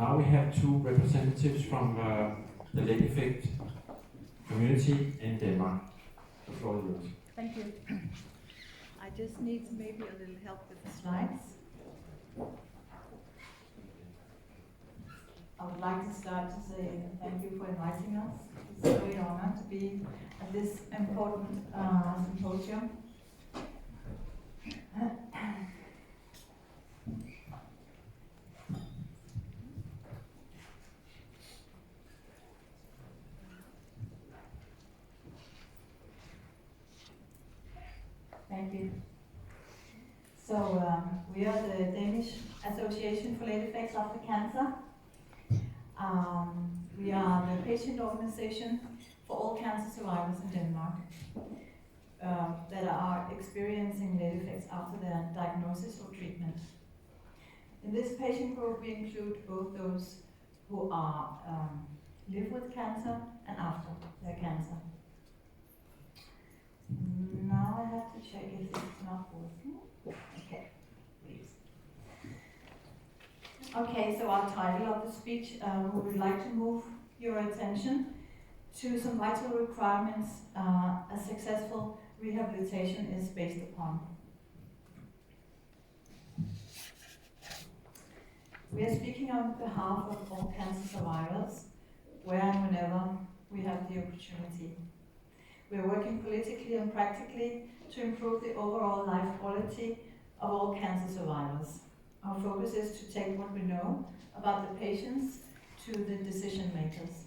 now we have two representatives from the leg effect community in Denmark. The floor is yours. Thank you. I just need maybe a little help with the slides. I would like to start to say thank you for inviting us. It's a great honor to be at this important symposium. Thank you. So we are the Danish Association for Late Effects After Cancer. We are the patient organization for all cancer survivors in Denmark that are experiencing late effects after their diagnosis or treatment. In this patient group, we include both those who are live with cancer and after their cancer. Now I have to check if it's not working. Okay, please. Okay, so our title of the speech, we would like to move your attention to some vital requirements a successful rehabilitation is based upon. We are speaking on behalf of all cancer survivors, where and whenever we have the opportunity. We are working politically and practically to improve the overall life quality of all cancer survivors. Our focus is to take what we know about the patients to the decision makers.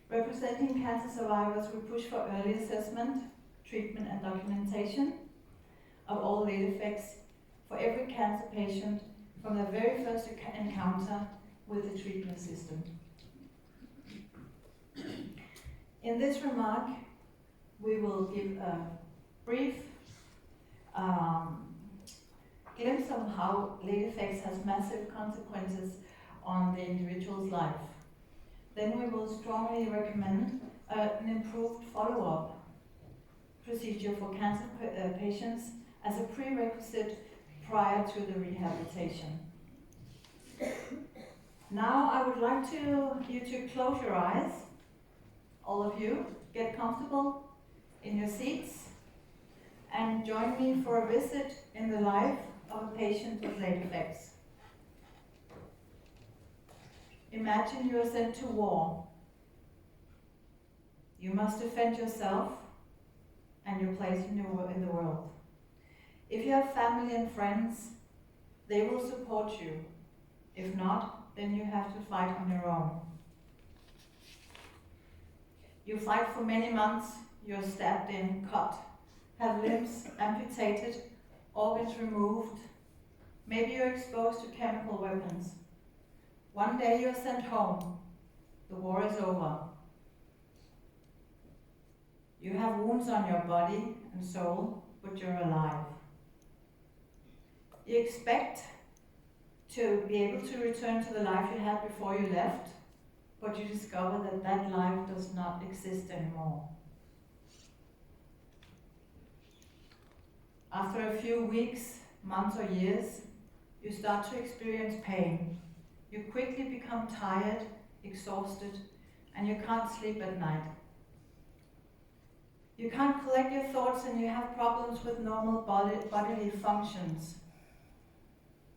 Representing cancer survivors, we push for early assessment, treatment and documentation of all late effects for every cancer patient from their very first encounter with the treatment system. In this remark, we will give a brief glimpse of how late effects has massive consequences on the individual's life. Then we will strongly recommend an improved follow-up procedure for cancer patients as a prerequisite prior to the rehabilitation. Now I would like you to close your eyes. All of you, get comfortable in your seats and join me for a visit in the life of a patient with late effects. Imagine you are sent to war. You must defend yourself and your place in the world. If you have family and friends, they will support you. If not, then you have to fight on your own. You fight for many months, you're stabbed in, cut, have limbs amputated, organs removed. Maybe you're exposed to chemical weapons. One day you're sent home. The war is over. You have wounds on your body and soul, but you're alive. You expect to be able to return to the life you had before you left, but you discover that that life does not exist anymore. After a few weeks, months or years, you start to experience pain. You quickly become tired, exhausted, and you can't sleep at night. You can't collect your thoughts and you have problems with normal bodily functions.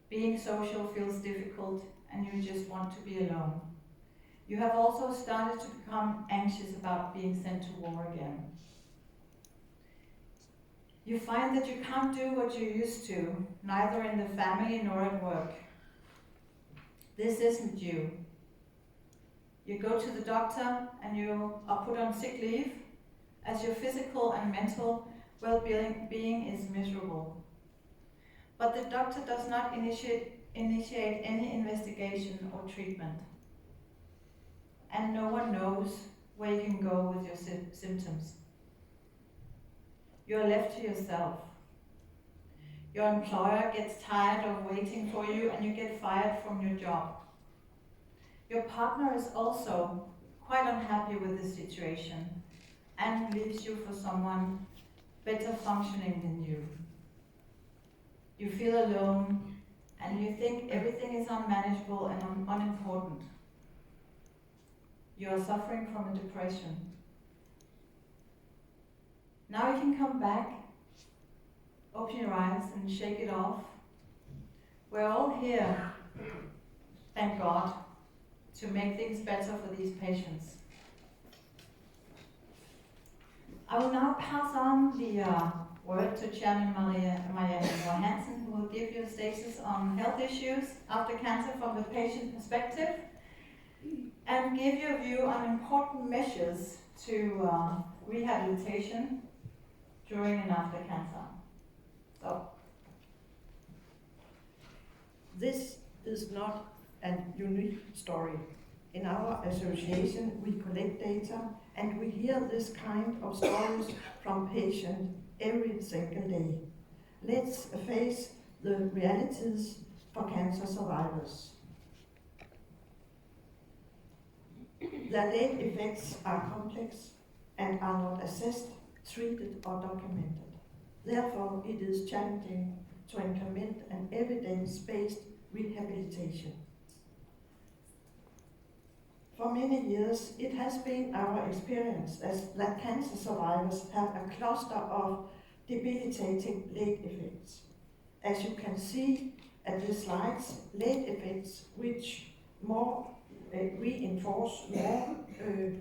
Being social feels difficult and you just want to be alone. You have also started to become anxious about being sent to war again. You find that you can't do what you used to, neither in the family nor at work. This isn't you. You go to the doctor and you are put on sick leave as your physical and mental well-being is miserable. But the doctor does not initiate any investigation or treatment. And no one knows where you can go with your symptoms. You are left to yourself. Your employer gets tired of waiting for you and you get fired from your job. Your partner is also quite unhappy with the situation and leaves you for someone better functioning than you. You feel alone, and you think everything is unmanageable and unimportant. You are suffering from a depression. Now you can come back, open your eyes and shake it off. We're all here, thank God, to make things better for these patients. I will now pass on the word to Chairman Marianne Hansen, who will give you a status on health issues after cancer from the patient perspective and give you a view on important measures to rehabilitation during and after cancer. So, this is not a unique story. In our association, we collect data and we hear this kind of stories from patients every single day. Let's face the realities for cancer survivors. The late effects are complex and are not assessed, treated or documented. Therefore, it is challenging to implement an evidence-based rehabilitation. For many years, it has been our experience that cancer survivors have a cluster of debilitating late effects. As you can see at the slides, late effects which reinforce more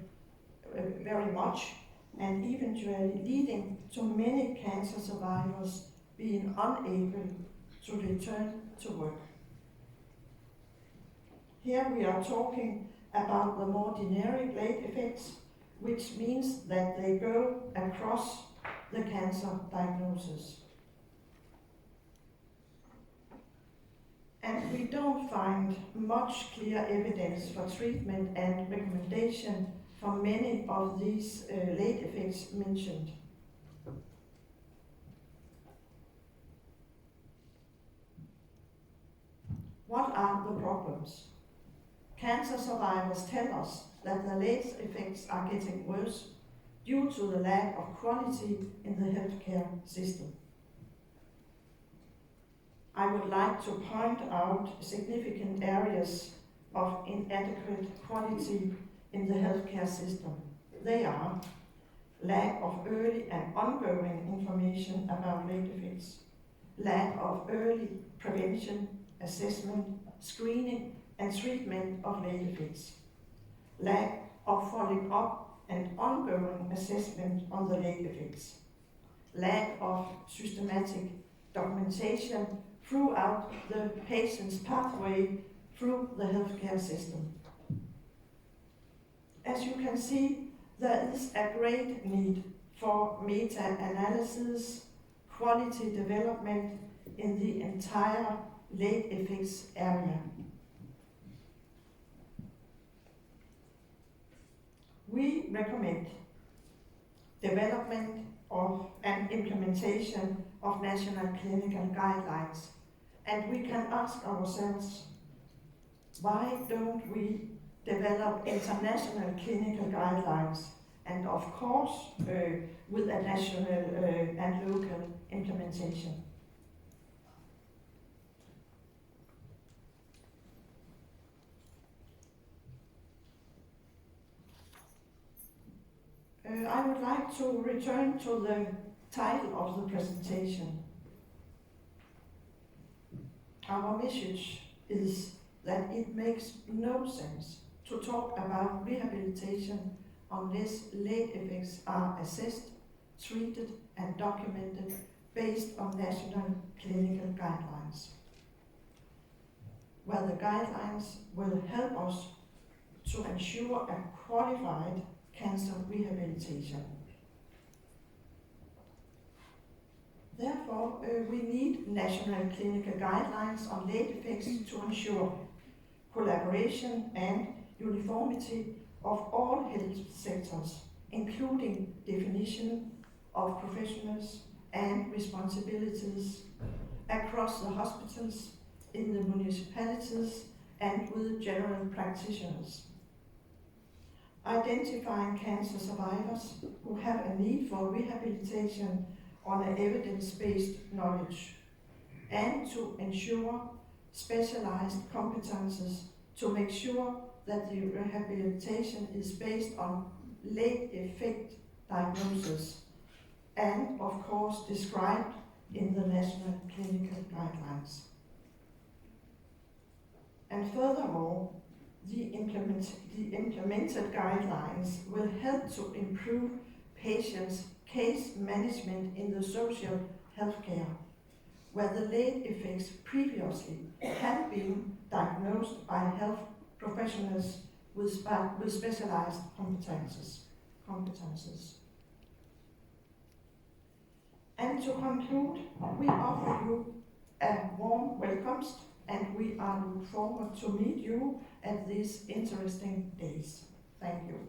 very much and eventually leading to many cancer survivors being unable to return to work. Here we are talking about the more generic late effects, which means that they go across the cancer diagnosis. And we don't find much clear evidence for treatment and recommendation for many of these late effects mentioned. What are the problems? Cancer survivors tell us that the late effects are getting worse due to the lack of quality in the healthcare system. I would like to point out significant areas of inadequate quality in the healthcare system. They are lack of early and ongoing information about late effects, lack of early prevention, assessment, screening and treatment of late effects, lack of following up and ongoing assessment on the late effects, lack of systematic documentation throughout the patient's pathway through the healthcare system. As you can see, there is a great need for meta-analysis, quality development in the entire late effects area. We recommend development of and implementation of national clinical guidelines, and we can ask ourselves, why don't we develop international clinical guidelines and of course with a national and local implementation? I would like to return to the title of the presentation. Our message is that it makes no sense to talk about rehabilitation unless late effects are assessed, treated and documented based on national clinical guidelines, where the guidelines will help us to ensure a qualified cancer rehabilitation. Therefore, we need national clinical guidelines on late effects to ensure collaboration and uniformity of all health sectors, including definition of professionals and responsibilities across the hospitals, in the municipalities and with general practitioners. Identifying cancer survivors who have a need for rehabilitation on an evidence-based knowledge, and to ensure specialized competences to make sure that the rehabilitation is based on late effect diagnosis and, of course, described in the national clinical guidelines. And furthermore, the implemented guidelines will help to improve patients' case management in the social healthcare, where the late effects previously had been diagnosed by health professionals with specialized competences. And to conclude, we offer you a warm welcome, and we are looking forward to meet you at these interesting days. Thank you.